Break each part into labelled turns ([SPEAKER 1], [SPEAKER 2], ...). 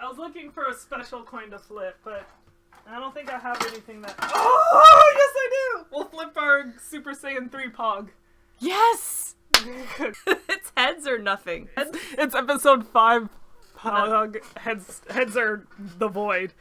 [SPEAKER 1] I was looking for a special coin to flip, but I don't think I have anything that... Oh, yes I do! We'll flip our Super Saiyan 3 Pog.
[SPEAKER 2] Yes! It's heads or nothing.
[SPEAKER 1] It's episode 5. Pog. Heads are the void.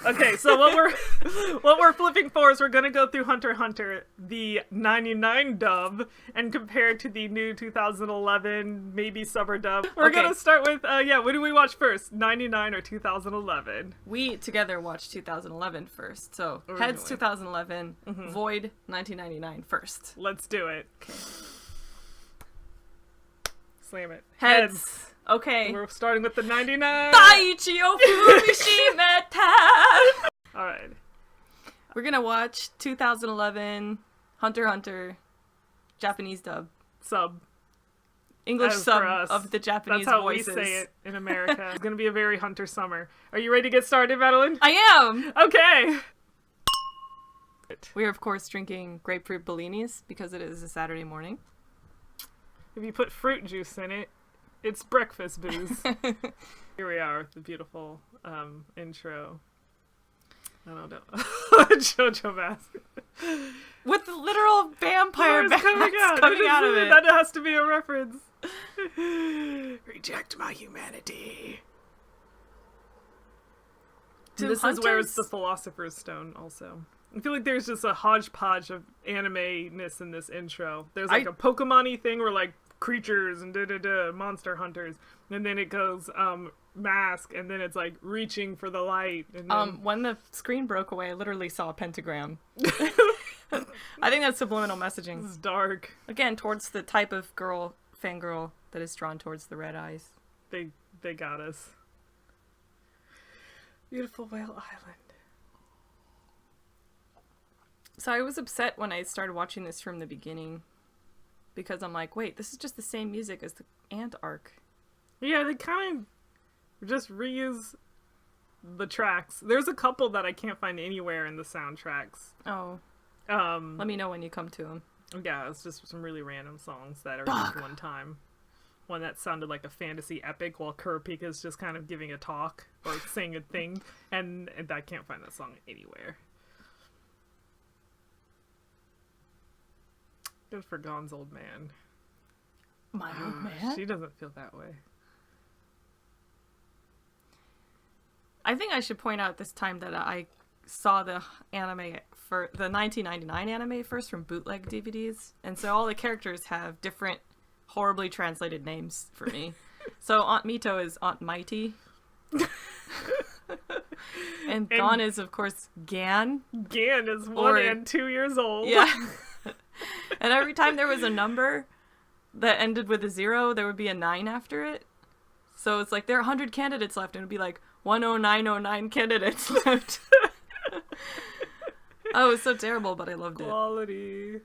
[SPEAKER 1] Okay, so what we're flipping for is we're gonna go through Hunter x Hunter, the 99 dub, and compare it to the new 2011 maybe summer dub. We're gonna start with what do we watch first? 99 or 2011?
[SPEAKER 2] We together watched 2011 first. So
[SPEAKER 1] Originally.
[SPEAKER 2] Heads 2011, Void 1999 first.
[SPEAKER 1] Let's do it. Okay. Slam it.
[SPEAKER 2] Heads. Okay.
[SPEAKER 1] We're starting with the 99.
[SPEAKER 2] Daiichi Ofurishimeta!
[SPEAKER 1] Alright.
[SPEAKER 2] We're gonna watch 2011 Hunter x Hunter Japanese dub.
[SPEAKER 1] Sub.
[SPEAKER 2] English
[SPEAKER 1] As
[SPEAKER 2] sub
[SPEAKER 1] for us.
[SPEAKER 2] of the Japanese
[SPEAKER 1] That's how
[SPEAKER 2] voices.
[SPEAKER 1] we say it in America. It's gonna be a very Hunter summer. Are you ready to get started, Madeleine?
[SPEAKER 2] I am!
[SPEAKER 1] Okay!
[SPEAKER 2] We are, of course, drinking grapefruit bellinis because it is a Saturday morning.
[SPEAKER 1] If you put fruit juice in it, it's breakfast booze. Here we are with the beautiful intro. I don't know. JoJo mask.
[SPEAKER 2] With the literal vampire masks coming out of it.
[SPEAKER 1] That has to be a reference. Reject my humanity. This is where it's the Philosopher's Stone also. I feel like there's just a hodgepodge of anime-ness in this intro. There's like a Pokemon-y thing where like creatures and monster hunters, and then it goes mask, and then it's like reaching for the light, and then...
[SPEAKER 2] when the screen broke away I literally saw a pentagram. I think that's subliminal messaging.
[SPEAKER 1] This is dark.
[SPEAKER 2] Again, towards the type of fangirl that is drawn towards the red eyes.
[SPEAKER 1] They got us. Beautiful Whale Island.
[SPEAKER 2] So I was upset when I started watching this from the beginning, because I'm like, wait, this is just the same music as the Ant arc.
[SPEAKER 1] Yeah, they kind of just reuse the tracks. There's a couple that I can't find anywhere in the soundtracks.
[SPEAKER 2] Oh. Let me know when you come to them.
[SPEAKER 1] Yeah, it's just some really random songs that are used one time. One that sounded like a fantasy epic while Kurapika's just kind of giving a talk or saying a thing, and I can't find that song anywhere. Good for Gon's old man.
[SPEAKER 2] My old man?
[SPEAKER 1] She doesn't feel that way.
[SPEAKER 2] I think I should point out this time that I saw the anime for the 1999 anime first from bootleg DVDs, and so all the characters have different horribly translated names for me. So Aunt Mito is Aunt Mighty. and Gon is, of course, Gan.
[SPEAKER 1] Gan is 1 and 2 years old.
[SPEAKER 2] Yeah. And every time there was a number that ended with a 0, there would be a 9 after it. So it's like, there are 100 candidates left, and it would be like, 10909 candidates left. Oh, it was so terrible, but I loved it.
[SPEAKER 1] Quality.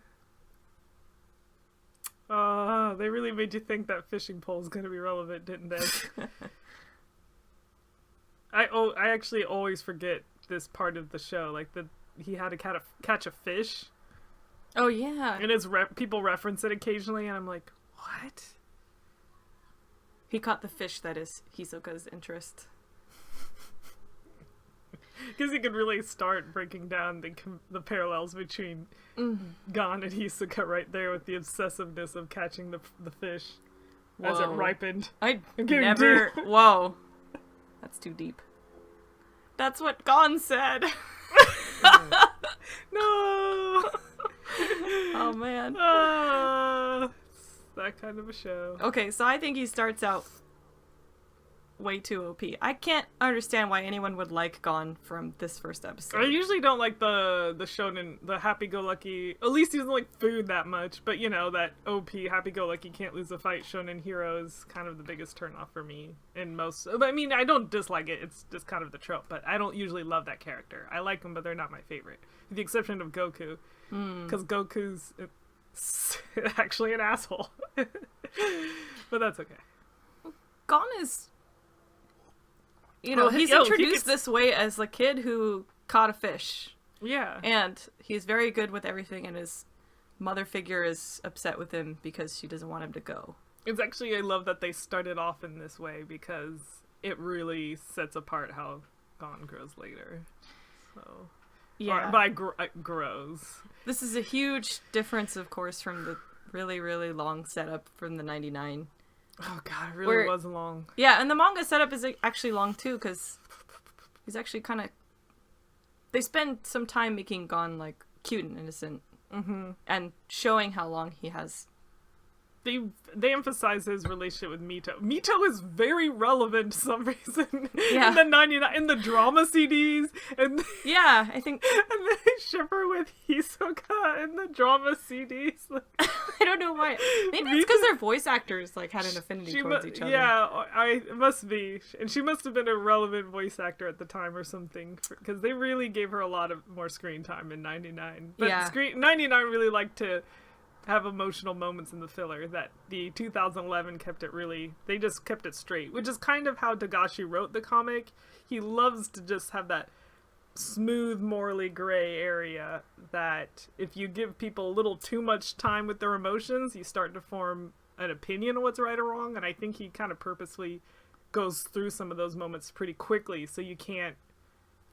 [SPEAKER 1] They really made you think that fishing pole is going to be relevant, didn't they? I actually always forget this part of the show, like he had to catch a fish.
[SPEAKER 2] Oh yeah.
[SPEAKER 1] And people reference it occasionally, and I'm like, what?
[SPEAKER 2] He caught the fish that is Hisoka's interest.
[SPEAKER 1] Because he could really start breaking down the parallels between Gon and Hisoka right there with the obsessiveness of catching the fish. Whoa. As it ripened.
[SPEAKER 2] I never... Whoa. That's too deep. That's what Gon said.
[SPEAKER 1] No!
[SPEAKER 2] Oh, man.
[SPEAKER 1] It's that kind of a show.
[SPEAKER 2] Okay, so I think he starts out way too OP. I can't understand why anyone would like Gon from this first episode.
[SPEAKER 1] I usually don't like the shonen, the happy-go-lucky, at least he doesn't like food that much, but you know, that OP, happy-go-lucky, can't lose a fight shonen hero is kind of the biggest turnoff for me in most, I mean, I don't dislike it, it's just kind of the trope, but I don't usually love that character. I like them, but they're not my favorite. With the exception of Goku, because Goku's actually an asshole. But that's okay.
[SPEAKER 2] Gon is... You know, he's introduced this way as a kid who caught a fish.
[SPEAKER 1] Yeah.
[SPEAKER 2] And he's very good with everything, and his mother figure is upset with him because she doesn't want him to go.
[SPEAKER 1] It's actually, I love that they started off in this way, because it really sets apart how Gon grows later. So
[SPEAKER 2] Yeah.
[SPEAKER 1] or by grows.
[SPEAKER 2] This is a huge difference, of course, from the really, really long setup from the 99.
[SPEAKER 1] Oh god, it really was long.
[SPEAKER 2] Yeah, and the manga setup is actually long too, because he's actually kind of... They spend some time making Gon, like, cute and innocent.
[SPEAKER 1] Mm-hmm.
[SPEAKER 2] And showing how long he has.
[SPEAKER 1] They emphasize his relationship with Mito. Mito is very relevant to some reason.
[SPEAKER 2] Yeah.
[SPEAKER 1] In the 99, in the drama CDs, and
[SPEAKER 2] Yeah, I think...
[SPEAKER 1] and they ship her with Hisoka in the drama CDs.
[SPEAKER 2] I don't know why. Maybe it's because their voice actors, like, had an affinity towards each other.
[SPEAKER 1] Yeah, it must be. And she must have been a relevant voice actor at the time or something, because they really gave her a lot of more screen time in 99. But
[SPEAKER 2] Yeah.
[SPEAKER 1] 99 really liked to have emotional moments in the filler, that the 2011 kept it really, they just kept it straight, which is kind of how Togashi wrote the comic. He loves to just have that smooth, morally gray area that if you give people a little too much time with their emotions, you start to form an opinion of what's right or wrong. And I think he kind of purposely goes through some of those moments pretty quickly, so you can't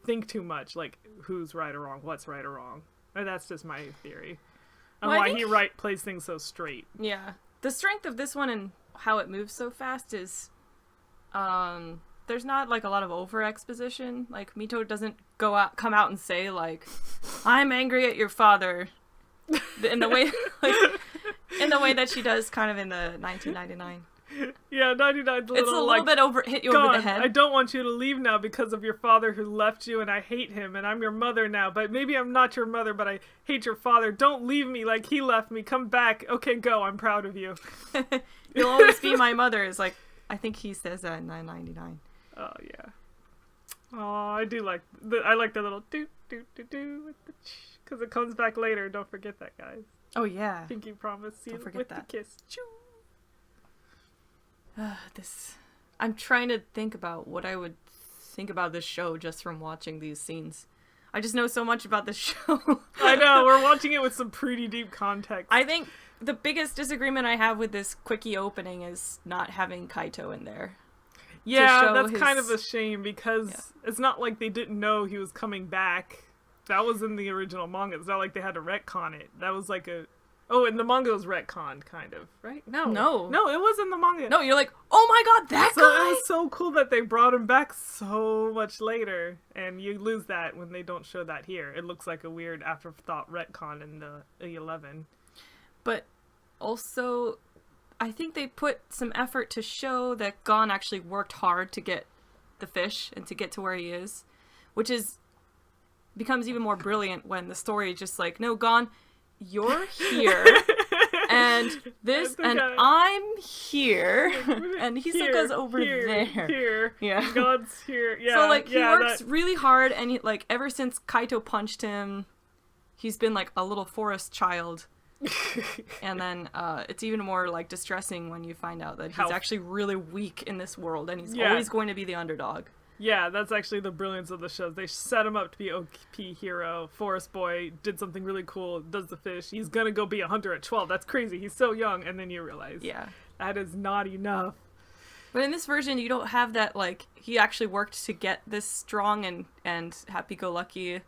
[SPEAKER 1] think too much, like who's right or wrong, what's right or wrong. And that's just my theory. And
[SPEAKER 2] Well,
[SPEAKER 1] why he plays things so straight.
[SPEAKER 2] Yeah. The strength of this one and how it moves so fast is, there's not, like, a lot of over-exposition. Like, Mito doesn't come out and say, like, I'm angry at your father. In the way, like, in the way that she does kind of in the 1999.
[SPEAKER 1] Yeah, 99's
[SPEAKER 2] It's a little bit hit you over the head.
[SPEAKER 1] I don't want you to leave now because of your father who left you, and I hate him, and I'm your mother now, but maybe I'm not your mother, but I hate your father. Don't leave me like he left me. Come back. Okay, go. I'm proud of you.
[SPEAKER 2] You'll always be my mother is, like, I think he says that in 999.
[SPEAKER 1] Oh, yeah. Oh, I do like I like the little do with the because it comes back later. Don't forget that, guys.
[SPEAKER 2] Oh, yeah.
[SPEAKER 1] Pinky promise. See
[SPEAKER 2] Don't forget
[SPEAKER 1] with
[SPEAKER 2] that.
[SPEAKER 1] the kiss. Choo.
[SPEAKER 2] I'm trying to think about what I would think about this show just from watching these scenes. I just know so much about this show.
[SPEAKER 1] I know, we're watching it with some pretty deep context.
[SPEAKER 2] I think the biggest disagreement I have with this quickie opening is not having Kaito in there.
[SPEAKER 1] Yeah, that's kind of a shame, because it's not like they didn't know he was coming back. That was in the original manga. It's not like they had to retcon it. That was like a... Oh, and the manga was retconned, kind of, right? No, it was in the manga.
[SPEAKER 2] No, you're like, oh my god, that guy!
[SPEAKER 1] So it was so cool that they brought him back so much later, and you lose that when they don't show that here. It looks like a weird afterthought retcon in the 11.
[SPEAKER 2] But also, I think they put some effort to show that Gon actually worked hard to get the fish and to get to where he is, which becomes even more brilliant when the story is just like, no, Gon, you're here, and this, and I'm here, and Hisoka's over there.
[SPEAKER 1] Here,
[SPEAKER 2] yeah,
[SPEAKER 1] God's here. Yeah,
[SPEAKER 2] so like he works really hard, and he, like, ever since Kaito punched him, he's been like a little forest child. And then it's even more like distressing when you find out that he's actually really weak in this world, and he's always going to be the underdog.
[SPEAKER 1] Yeah, that's actually the brilliance of the shows. They set him up to be OP hero. Forest boy did something really cool, does the fish. He's gonna go be a hunter at 12. That's crazy. He's so young. And then you realize, that is not enough.
[SPEAKER 2] But in this version, you don't have that, like, he actually worked to get this strong and happy-go-lucky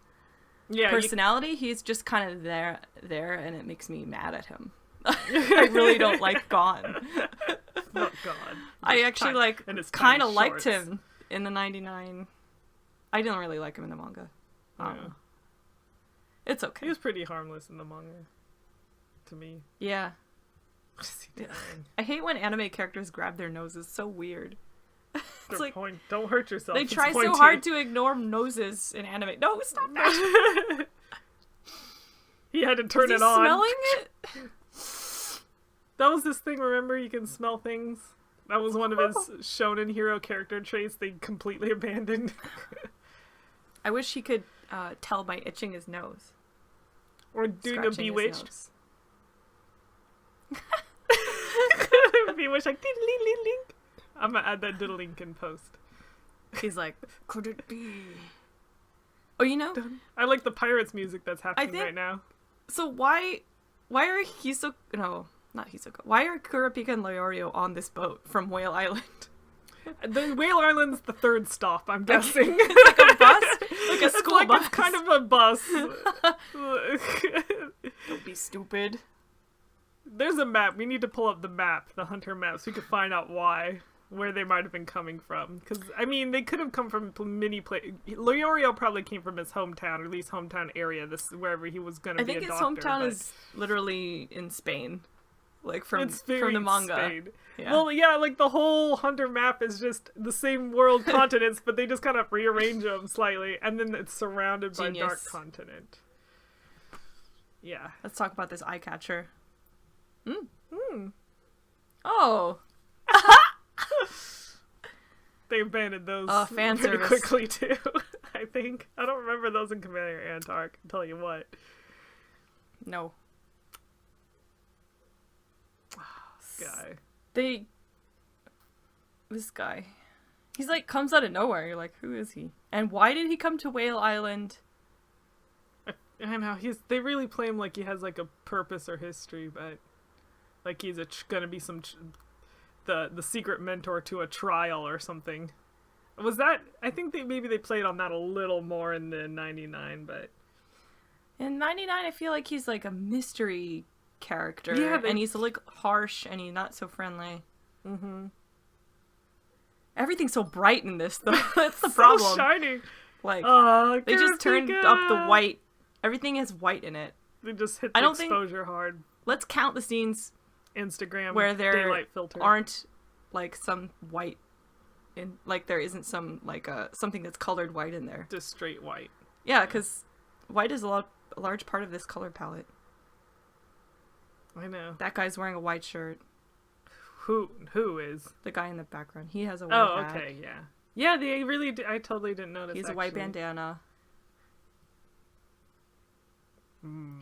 [SPEAKER 2] personality. He's just kind of there, and it makes me mad at him. I really don't like Gon.
[SPEAKER 1] Oh, God.
[SPEAKER 2] I actually, kind of liked him in the 99. I didn't really like him in the manga. It's okay.
[SPEAKER 1] He was pretty harmless in the manga, to me.
[SPEAKER 2] Yeah. I hate when anime characters grab their noses. So weird. It's like,
[SPEAKER 1] don't hurt yourself.
[SPEAKER 2] They try so hard to ignore noses in anime. No, stop that.
[SPEAKER 1] He had to turn it on.
[SPEAKER 2] Smelling it?
[SPEAKER 1] That was this thing, remember? You can smell things. That was one of his shonen hero character traits they completely abandoned.
[SPEAKER 2] I wish he could tell by itching his nose.
[SPEAKER 1] Or doing a Bewitched. Bewitched, like, diddly-ling-ling. I'm gonna add that diddling in post.
[SPEAKER 2] He's like, could it be? Oh, you know?
[SPEAKER 1] I like the Pirates music that's happening right now.
[SPEAKER 2] So why are Hisoka... No, not Hisoka. Why are Kurapika and Leorio on this boat from Whale Island?
[SPEAKER 1] The Whale Island's the third stop, I'm guessing.
[SPEAKER 2] It's like a bus? Like a
[SPEAKER 1] It's
[SPEAKER 2] school
[SPEAKER 1] like
[SPEAKER 2] bus.
[SPEAKER 1] It's kind of a bus.
[SPEAKER 2] Don't be stupid.
[SPEAKER 1] There's a map. We need to pull up the map, the hunter map, so we can find out where they might have been coming from. Because, I mean, they could have come from many places. Leorio probably came from his hometown, or at least hometown area, wherever he was going to be a doctor.
[SPEAKER 2] I think his hometown is literally in Spain. Like, from the manga.
[SPEAKER 1] Spain.
[SPEAKER 2] Yeah.
[SPEAKER 1] Well, yeah, like, the whole hunter map is just the same world continents, but they just kind of rearrange them slightly, and then it's surrounded by dark continent. Yeah.
[SPEAKER 2] Let's talk about this eye catcher. Oh.
[SPEAKER 1] They abandoned those
[SPEAKER 2] fan
[SPEAKER 1] pretty
[SPEAKER 2] service.
[SPEAKER 1] quickly too. I think I don't remember those in Commander Antark. I'll tell you what.
[SPEAKER 2] No. This guy. He's like comes out of nowhere. You're like, who is he? And why did he come to Whale Island?
[SPEAKER 1] I know they really play him like he has like a purpose or history, but like he's gonna be the secret mentor to a trial or something. Was that? I think maybe they played on that a little more in the 99, but
[SPEAKER 2] in 99 I feel like he's like a mystery character.
[SPEAKER 1] Yeah,
[SPEAKER 2] and he's like harsh and he's not so friendly. Mm-hmm. Everything's so bright in this though. That's the problem.
[SPEAKER 1] So shiny.
[SPEAKER 2] Like they just turned up the white. Everything has white in it.
[SPEAKER 1] They just hit the exposure hard.
[SPEAKER 2] Let's count the scenes
[SPEAKER 1] Instagram
[SPEAKER 2] where there
[SPEAKER 1] daylight filter
[SPEAKER 2] aren't like some white in, like there isn't some like something that's colored white in there.
[SPEAKER 1] Just straight white.
[SPEAKER 2] Yeah, because white is a large part of this color palette.
[SPEAKER 1] I know.
[SPEAKER 2] That guy's wearing a white shirt.
[SPEAKER 1] Who is?
[SPEAKER 2] The guy in the background. He has a white hat.
[SPEAKER 1] Okay, yeah. Yeah, they really I totally didn't notice.
[SPEAKER 2] He's a white bandana.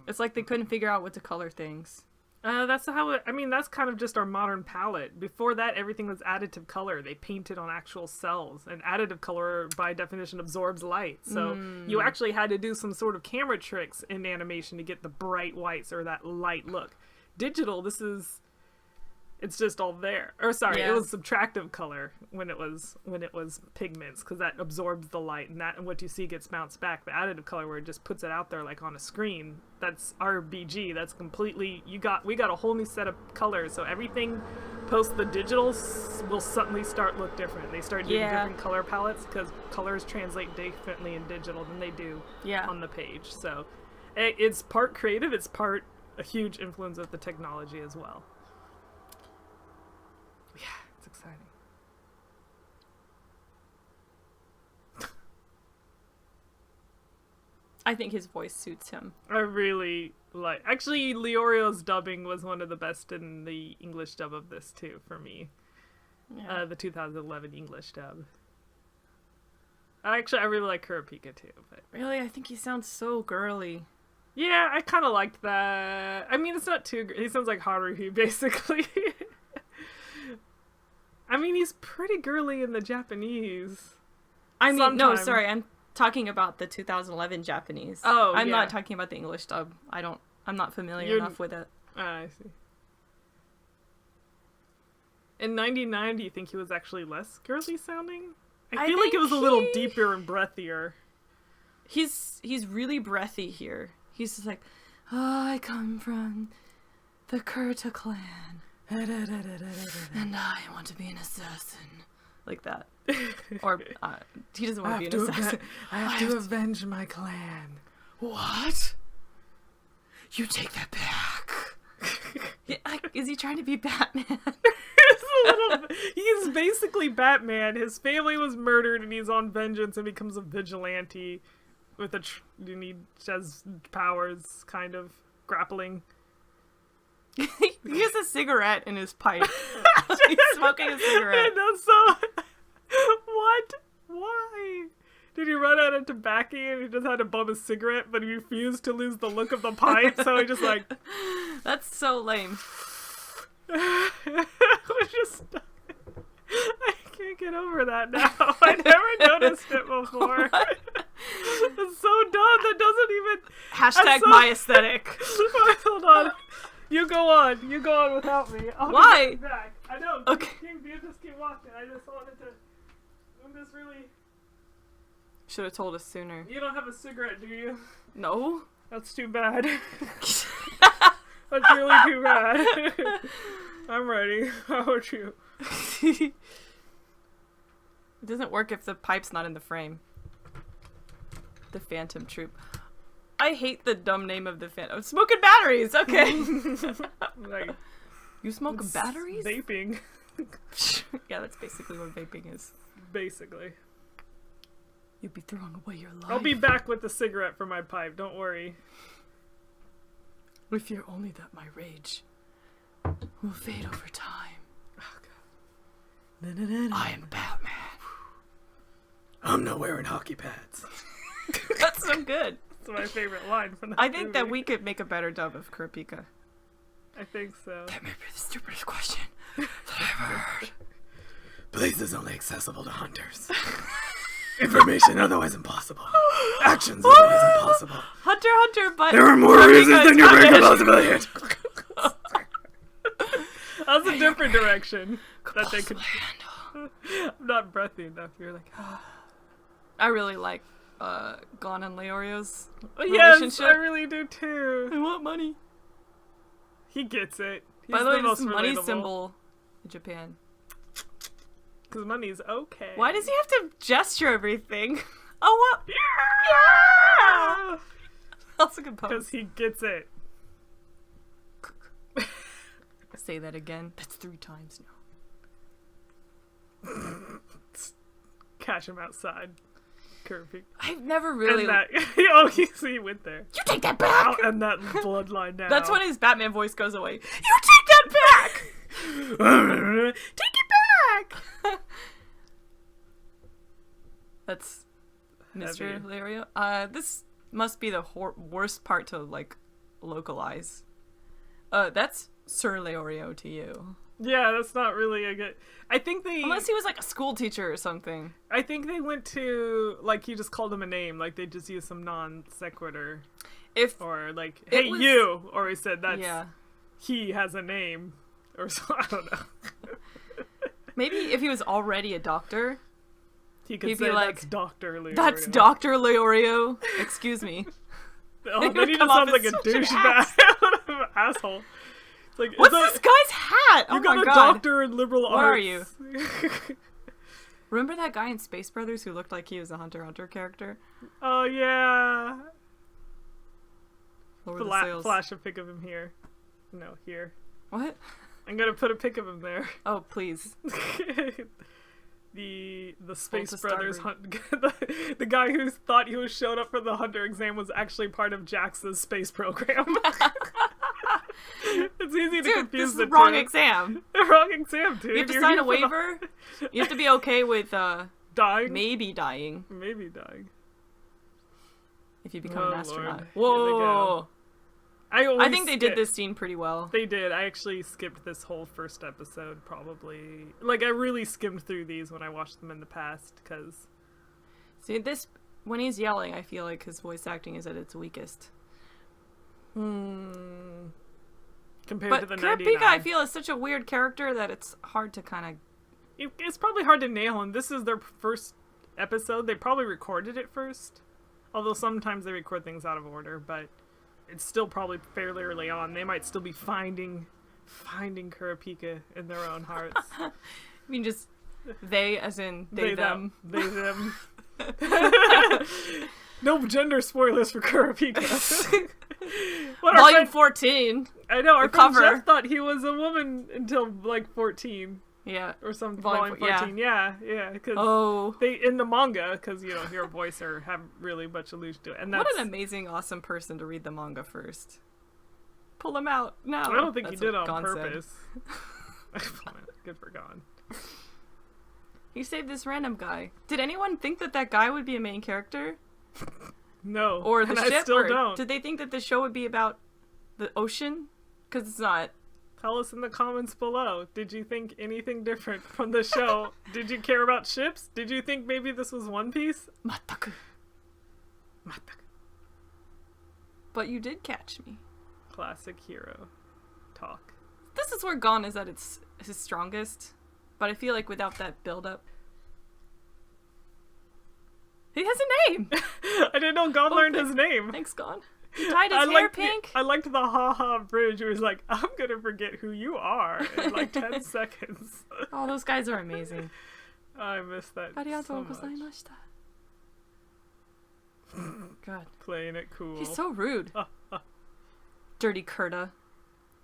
[SPEAKER 2] It's like they couldn't figure out what to color things.
[SPEAKER 1] That's how that's kind of just our modern palette. Before that, everything was additive color. They painted on actual cells, and additive color, by definition, absorbs light. So you actually had to do some sort of camera tricks in animation to get the bright whites or that light look. Digital, it's just all there. Or sorry,
[SPEAKER 2] Yeah.
[SPEAKER 1] It was subtractive color when it was pigments, because that absorbs the light, and what you see gets bounced back. The additive color, where it just puts it out there like on a screen, that's RBG. That's completely we got a whole new set of colors. So everything post the digital will suddenly start look different. They start doing different color palettes because colors translate differently in digital than they do on the page. So it's part creative. It's part a huge influence of the technology as well. Yeah, it's exciting.
[SPEAKER 2] I think his voice suits him.
[SPEAKER 1] I really like... Actually, Leorio's dubbing was one of the best in the English dub of this, too, for me.
[SPEAKER 2] Yeah.
[SPEAKER 1] The 2011 English dub. I really like Kurapika, too. But
[SPEAKER 2] Really? I think he sounds so girly.
[SPEAKER 1] yeah, I kind of liked that. I mean, it's not too... He sounds like Haruhi, basically. I mean, he's pretty girly in the Japanese.
[SPEAKER 2] I mean, no,
[SPEAKER 1] Sometime.
[SPEAKER 2] sorry, I'm talking about the 2011 Japanese.
[SPEAKER 1] Oh,
[SPEAKER 2] I'm
[SPEAKER 1] yeah.
[SPEAKER 2] not talking about the English dub. I'm not familiar enough with it.
[SPEAKER 1] I see. In 99, do you think he was actually less girly sounding? I feel like it was a little deeper and breathier.
[SPEAKER 2] He's really breathy here. He's just like, I come from the Kurta clan. And I want to be an assassin. Like that. Or, he doesn't want to be an assassin.
[SPEAKER 1] I have to avenge my clan.
[SPEAKER 2] What? You take that back. Is he trying to be Batman?
[SPEAKER 1] He's basically Batman. His family was murdered and he's on vengeance and becomes a vigilante with and he has powers, kind of, grappling.
[SPEAKER 2] He has a cigarette in his pipe. He's smoking a cigarette.
[SPEAKER 1] That's so... What? Why? Did he run out of tobacco and he just had to bum a cigarette, but he refused to lose the look of the pipe, so he just like...
[SPEAKER 2] That's so lame.
[SPEAKER 1] I can't get over that now. I never noticed it before. It's so dumb. That doesn't even...
[SPEAKER 2] Hashtag my aesthetic.
[SPEAKER 1] Hold on. You go on. You go on without me.
[SPEAKER 2] Why?
[SPEAKER 1] I know.
[SPEAKER 2] Okay.
[SPEAKER 1] You just keep walking. I just wanted to. I'm just really.
[SPEAKER 2] Should have told us sooner.
[SPEAKER 1] You don't have a cigarette, do you?
[SPEAKER 2] No.
[SPEAKER 1] That's too bad. That's really too bad. I'm ready. How about you?
[SPEAKER 2] It doesn't work if the pipe's not in the frame. The Phantom Troop. I hate the dumb name of the Phantom. Smoking batteries! Okay.
[SPEAKER 1] Like,
[SPEAKER 2] You smoke batteries?
[SPEAKER 1] vaping.
[SPEAKER 2] Yeah, that's basically what vaping is.
[SPEAKER 1] Basically.
[SPEAKER 2] You'd be throwing away your life.
[SPEAKER 1] I'll be back with the cigarette for my pipe, don't worry.
[SPEAKER 2] With fear only that my rage will fade over time.
[SPEAKER 1] Oh,
[SPEAKER 2] I am Batman.
[SPEAKER 1] I'm not wearing hockey pads.
[SPEAKER 2] That's so good.
[SPEAKER 1] That's my favorite line from that
[SPEAKER 2] I think that
[SPEAKER 1] movie.
[SPEAKER 2] we could make a better dub of Kurapika.
[SPEAKER 1] I think so.
[SPEAKER 2] That may be the stupidest question that I've ever heard.
[SPEAKER 3] Place is only accessible to hunters. Information otherwise impossible. Actions otherwise impossible.
[SPEAKER 2] Hunter, but
[SPEAKER 3] There are more
[SPEAKER 2] Kurapika
[SPEAKER 3] reasons than
[SPEAKER 2] is
[SPEAKER 3] you bring
[SPEAKER 2] Batman.
[SPEAKER 3] about civilians.
[SPEAKER 1] That's a different direction that they could.
[SPEAKER 2] Handle.
[SPEAKER 1] I'm not breathy enough. You're like,
[SPEAKER 2] I really like Gon and Leorio's
[SPEAKER 1] yes,
[SPEAKER 2] relationship.
[SPEAKER 1] I really do too.
[SPEAKER 2] I want money.
[SPEAKER 1] He gets it. He's
[SPEAKER 2] By the way, this
[SPEAKER 1] most
[SPEAKER 2] money
[SPEAKER 1] relatable.
[SPEAKER 2] symbol in Japan.
[SPEAKER 1] Because money's okay.
[SPEAKER 2] Why does he have to gesture everything? Oh, what?
[SPEAKER 1] Yeah!
[SPEAKER 2] That's a good pose.
[SPEAKER 1] Because he gets it.
[SPEAKER 2] Say that again. That's 3 times now.
[SPEAKER 1] Catch him outside. Kirby.
[SPEAKER 2] I've never really.
[SPEAKER 1] And that. Oh, he went there.
[SPEAKER 2] You take that back!
[SPEAKER 1] I'll end that bloodline now.
[SPEAKER 2] That's when his Batman voice goes away. You take that back! Take it back! That's Mr.
[SPEAKER 1] Heavy.
[SPEAKER 2] Lario. This must be the worst part to, like, localize. That's Sir Leorio to you.
[SPEAKER 1] Yeah, that's not really a good. I think they.
[SPEAKER 2] Unless he was, like, a school teacher or something.
[SPEAKER 1] I think they went to like he just called him a name, like they just used some non sequitur,
[SPEAKER 2] If
[SPEAKER 1] or like
[SPEAKER 2] It
[SPEAKER 1] hey
[SPEAKER 2] was-
[SPEAKER 1] you, or he said that's
[SPEAKER 2] yeah.
[SPEAKER 1] he has a name, or so I don't know.
[SPEAKER 2] Maybe if he was already a doctor,
[SPEAKER 1] He could
[SPEAKER 2] He'd
[SPEAKER 1] say
[SPEAKER 2] be like,
[SPEAKER 1] that's Doctor Leorio.
[SPEAKER 2] that's Dr. Leorio. Excuse me.
[SPEAKER 1] Oh, then he
[SPEAKER 2] Come
[SPEAKER 1] just
[SPEAKER 2] off
[SPEAKER 1] sounds like
[SPEAKER 2] as
[SPEAKER 1] a
[SPEAKER 2] such an
[SPEAKER 1] douchebag, asshole. It's like
[SPEAKER 2] What's
[SPEAKER 1] it's
[SPEAKER 2] this guy's hat?
[SPEAKER 1] You
[SPEAKER 2] Oh
[SPEAKER 1] got
[SPEAKER 2] my
[SPEAKER 1] a
[SPEAKER 2] god.
[SPEAKER 1] doctor in liberal arts.
[SPEAKER 2] What are you? Remember that guy in Space Brothers who looked like he was a Hunter x Hunter character?
[SPEAKER 1] Oh yeah.
[SPEAKER 2] Lower the sails.
[SPEAKER 1] Flash a pic of him here. No, here.
[SPEAKER 2] What?
[SPEAKER 1] I'm gonna put a pic of him there.
[SPEAKER 2] Oh, please.
[SPEAKER 1] the Space
[SPEAKER 2] to
[SPEAKER 1] Brothers
[SPEAKER 2] starboard.
[SPEAKER 1] the guy who thought he was showed up for the Hunter exam was actually part of Jax's space program. It's easy to
[SPEAKER 2] Dude,
[SPEAKER 1] confuse
[SPEAKER 2] this is
[SPEAKER 1] the
[SPEAKER 2] the wrong
[SPEAKER 1] two.
[SPEAKER 2] exam.
[SPEAKER 1] Wrong exam, dude.
[SPEAKER 2] You have to
[SPEAKER 1] You're
[SPEAKER 2] sign
[SPEAKER 1] here
[SPEAKER 2] a
[SPEAKER 1] for the-
[SPEAKER 2] waiver. You have to be okay with
[SPEAKER 1] Dying?
[SPEAKER 2] maybe dying
[SPEAKER 1] Maybe dying.
[SPEAKER 2] if you become
[SPEAKER 1] Oh,
[SPEAKER 2] an astronaut.
[SPEAKER 1] Lord. Here they go.
[SPEAKER 2] Whoa! I think they did
[SPEAKER 1] skip-
[SPEAKER 2] this scene pretty well.
[SPEAKER 1] They did. I actually skipped this whole first episode, probably. Like, I really skimmed through these when I watched them in the past, because...
[SPEAKER 2] See, this when he's yelling, I feel like his voice acting is at its weakest.
[SPEAKER 1] Compared
[SPEAKER 2] But
[SPEAKER 1] to the
[SPEAKER 2] Kurapika,
[SPEAKER 1] 99.
[SPEAKER 2] I feel, is such a weird character that it's hard to kind of.
[SPEAKER 1] It's probably hard to nail, and this is their first episode. They probably recorded it first. Although sometimes they record things out of order, but it's still probably fairly early on. They might still be finding Kurapika in their own hearts.
[SPEAKER 2] I mean, just they, as in they them.
[SPEAKER 1] They, them. No gender spoilers for Kurapika. What, our
[SPEAKER 2] Volume
[SPEAKER 1] friend-
[SPEAKER 2] 14.
[SPEAKER 1] I know, our
[SPEAKER 2] the
[SPEAKER 1] friend
[SPEAKER 2] cover.
[SPEAKER 1] Jeff thought he was a woman until, like, 14.
[SPEAKER 2] Yeah.
[SPEAKER 1] Or something.
[SPEAKER 2] Volume
[SPEAKER 1] Volume 14. Yeah, because...
[SPEAKER 2] Oh.
[SPEAKER 1] They in the manga, because you don't hear a voice or have really much allusion to it, and that's
[SPEAKER 2] What an amazing, awesome person to read the manga first. Pull him out now.
[SPEAKER 1] I don't think
[SPEAKER 2] That's
[SPEAKER 1] he did
[SPEAKER 2] what
[SPEAKER 1] on
[SPEAKER 2] Gon said.
[SPEAKER 1] purpose. Good for Gon.
[SPEAKER 2] He saved this random guy. Did anyone think that that guy would be a main character?
[SPEAKER 1] No,
[SPEAKER 2] Or the
[SPEAKER 1] and
[SPEAKER 2] ship?
[SPEAKER 1] I still
[SPEAKER 2] or
[SPEAKER 1] don't.
[SPEAKER 2] Did they think that the show would be about the ocean? Because it's not.
[SPEAKER 1] Tell us in the comments below. Did you think anything different from the show? Did you care about ships? Did you think maybe this was One Piece?
[SPEAKER 2] Mataku. But you did catch me.
[SPEAKER 1] Classic hero talk.
[SPEAKER 2] This is where Gon is at its his strongest, but I feel like without that build-up... He has a name!
[SPEAKER 1] I didn't know Gon learned his name.
[SPEAKER 2] Thanks, Gon. He dyed his hair pink.
[SPEAKER 1] I liked the haha bridge where he's like, I'm gonna forget who you are in like 10 seconds.
[SPEAKER 2] Oh, those guys are amazing.
[SPEAKER 1] I miss that so much.
[SPEAKER 2] God.
[SPEAKER 1] Playing it cool.
[SPEAKER 2] He's so rude. Dirty Kurta.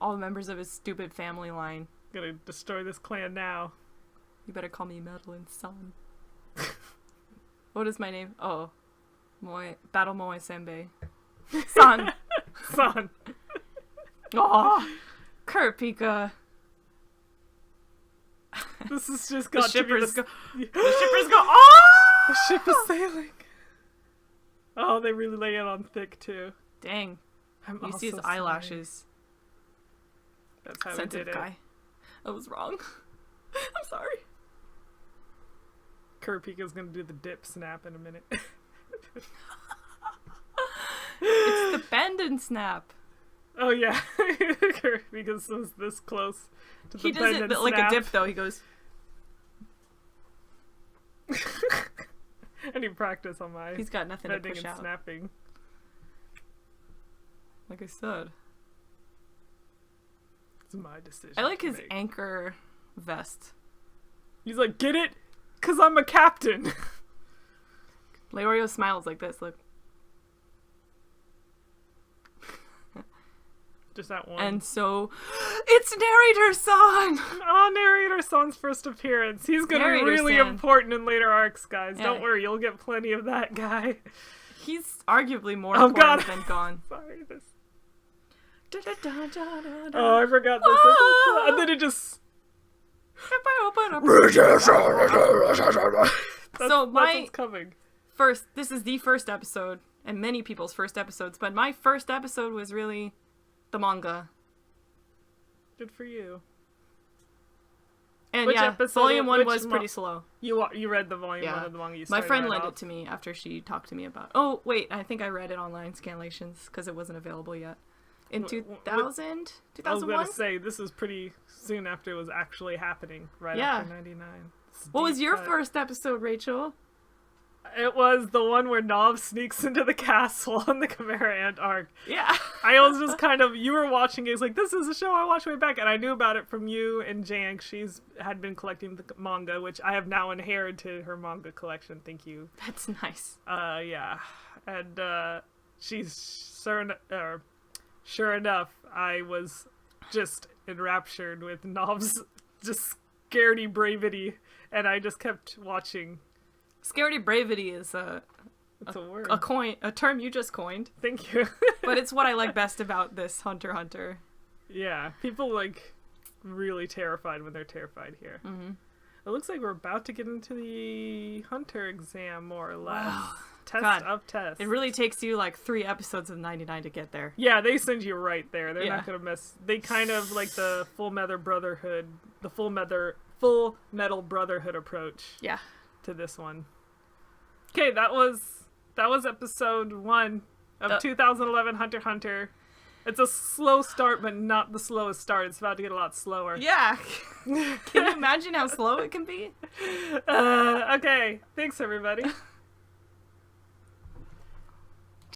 [SPEAKER 2] All the members of his stupid family line.
[SPEAKER 1] Gonna destroy this clan now.
[SPEAKER 2] You better call me Madeleine son. What is my name? Oh. Battle Moe Senbei. Son.
[SPEAKER 1] Son.
[SPEAKER 2] Aw. Kurapika.
[SPEAKER 1] This is just got
[SPEAKER 2] The
[SPEAKER 1] to be
[SPEAKER 2] shippers go.
[SPEAKER 1] the
[SPEAKER 2] The shippers go. Oh!
[SPEAKER 1] ship is sailing. Oh, they really lay it on thick too.
[SPEAKER 2] Dang.
[SPEAKER 1] I'm
[SPEAKER 2] You see his
[SPEAKER 1] also sorry.
[SPEAKER 2] eyelashes.
[SPEAKER 1] That's how we
[SPEAKER 2] Sensitive
[SPEAKER 1] did it.
[SPEAKER 2] guy. I was wrong. I'm sorry.
[SPEAKER 1] Kurapika's gonna do the dip snap in a minute.
[SPEAKER 2] It's the bend and snap.
[SPEAKER 1] Oh yeah, Kurapika was this close to the
[SPEAKER 2] He does
[SPEAKER 1] bend
[SPEAKER 2] it
[SPEAKER 1] and
[SPEAKER 2] like
[SPEAKER 1] snap.
[SPEAKER 2] a dip though. He goes.
[SPEAKER 1] I need practice on my
[SPEAKER 2] He's got nothing to
[SPEAKER 1] bending
[SPEAKER 2] push
[SPEAKER 1] and
[SPEAKER 2] out.
[SPEAKER 1] snapping.
[SPEAKER 2] Like I said.
[SPEAKER 1] It's my decision.
[SPEAKER 2] I like
[SPEAKER 1] to
[SPEAKER 2] his
[SPEAKER 1] make.
[SPEAKER 2] anchor vest.
[SPEAKER 1] He's like, get it? 'Cause I'm a captain.
[SPEAKER 2] Leorio smiles like this. Look.
[SPEAKER 1] Just that one.
[SPEAKER 2] And so, it's Narrator Son!
[SPEAKER 1] Oh, Narrator Son's first appearance. He's gonna
[SPEAKER 2] Narrator
[SPEAKER 1] be really
[SPEAKER 2] Son.
[SPEAKER 1] important in later arcs, guys.
[SPEAKER 2] Yeah.
[SPEAKER 1] Don't worry, you'll get plenty of that guy.
[SPEAKER 2] He's arguably more
[SPEAKER 1] Oh,
[SPEAKER 2] important
[SPEAKER 1] God.
[SPEAKER 2] than Gon.
[SPEAKER 1] Sorry, this. Oh,
[SPEAKER 2] Oh,
[SPEAKER 1] I forgot this.
[SPEAKER 2] Ah.
[SPEAKER 1] And then it just.
[SPEAKER 2] So
[SPEAKER 1] That's
[SPEAKER 2] my
[SPEAKER 1] what's coming.
[SPEAKER 2] this is the first episode, and many people's first episodes, but my first episode was really the manga.
[SPEAKER 1] Good for you.
[SPEAKER 2] And
[SPEAKER 1] Which
[SPEAKER 2] yeah,
[SPEAKER 1] episode-
[SPEAKER 2] volume 1
[SPEAKER 1] which
[SPEAKER 2] was pretty slow.
[SPEAKER 1] You read the volume
[SPEAKER 2] Yeah.
[SPEAKER 1] 1 of the manga. You
[SPEAKER 2] My
[SPEAKER 1] started
[SPEAKER 2] friend
[SPEAKER 1] right
[SPEAKER 2] lent
[SPEAKER 1] off.
[SPEAKER 2] it to me after she talked to me about. Oh wait, I think I read it online scanlations because it wasn't available yet. In
[SPEAKER 1] Wh- wh-
[SPEAKER 2] 2000,
[SPEAKER 1] I was
[SPEAKER 2] 2001.
[SPEAKER 1] gonna say this was pretty soon after it was actually happening. Right
[SPEAKER 2] Yeah.
[SPEAKER 1] after 99. It's
[SPEAKER 2] What was
[SPEAKER 1] deep
[SPEAKER 2] your
[SPEAKER 1] cut.
[SPEAKER 2] first episode, Rachel?
[SPEAKER 1] It was the one where Nov sneaks into the castle on the Chimera Ant arc.
[SPEAKER 2] Yeah.
[SPEAKER 1] I was just kind of, you were watching it, it's like, this is a show I watched way back, and I knew about it from you and Jank. She's had been collecting the manga, which I have now inherited her manga collection, thank you.
[SPEAKER 2] That's nice.
[SPEAKER 1] Yeah. And, she's, sure enough, I was just enraptured with Nov's just scaredy bravity, and I just kept watching.
[SPEAKER 2] Scaredy bravity is
[SPEAKER 1] It's a word.
[SPEAKER 2] a term you just coined,
[SPEAKER 1] Thank you.
[SPEAKER 2] but it's what I like best about this Hunter x Hunter.
[SPEAKER 1] Yeah, people like really terrified when they're terrified here.
[SPEAKER 2] Mm-hmm.
[SPEAKER 1] It looks like we're about to get into the Hunter exam, more or less.
[SPEAKER 2] Wow.
[SPEAKER 1] Test
[SPEAKER 2] God.
[SPEAKER 1] of tests.
[SPEAKER 2] It really takes you like 3 episodes of 99 to get there.
[SPEAKER 1] Yeah, they send you right there. They're
[SPEAKER 2] Yeah.
[SPEAKER 1] not gonna mess. They kind of like the Full Metal Brotherhood, the Full Metal Brotherhood approach
[SPEAKER 2] Yeah.
[SPEAKER 1] to this one. Okay, that was episode 1 of 2011 Hunter x Hunter. It's a slow start, but not the slowest start. It's about to get a lot slower.
[SPEAKER 2] Yeah. Can you imagine how slow it can be?
[SPEAKER 1] Okay, thanks everybody.